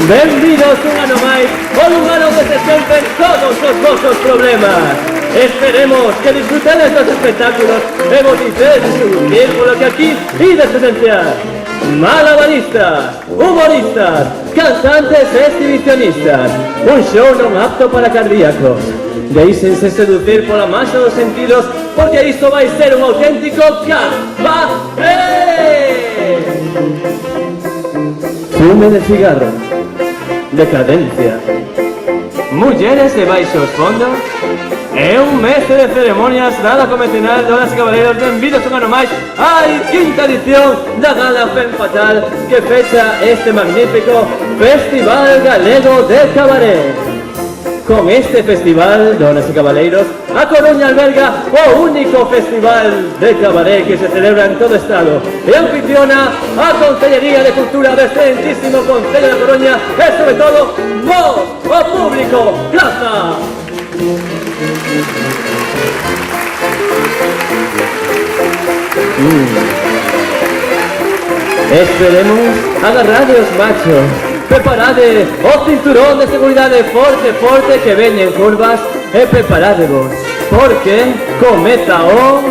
Benvidos un ano máis ao lugar onde se senten todos os vosos problemas. Esperemos que disfrutedes dos espectáculos e vos dicedes disfrutir polo que aquí ides presenciar. Malabaristas, humoristas, cantantes e exhibicionistas. Un show non apto para cardíacos. Deixense seducir pola masa dos sentidos, porque isto vai ser un auténtico cabaret. Fume de cigarro, decadencia, mulleres de baixos fondos e un mestre de ceremonias nada convencional. Donas e caballeros, benvidos un ano máis á quinta edición da Gala Fen Fatal que fecha este magnífico Festival Galego de Cabaret. Con este festival, donas e cabaleiros, a Coruña alberga o único festival de cabaret que se celebra en todo o estado e anfitriona a Consellería de Cultura do excelentísimo Concello da Coruña e, sobre todo, vos, o público, plaza. Esperemos agarrados, machos. Preparade o cinturón de seguridade forte, forte, que veñen curvas, e preparadevos, porque comeza o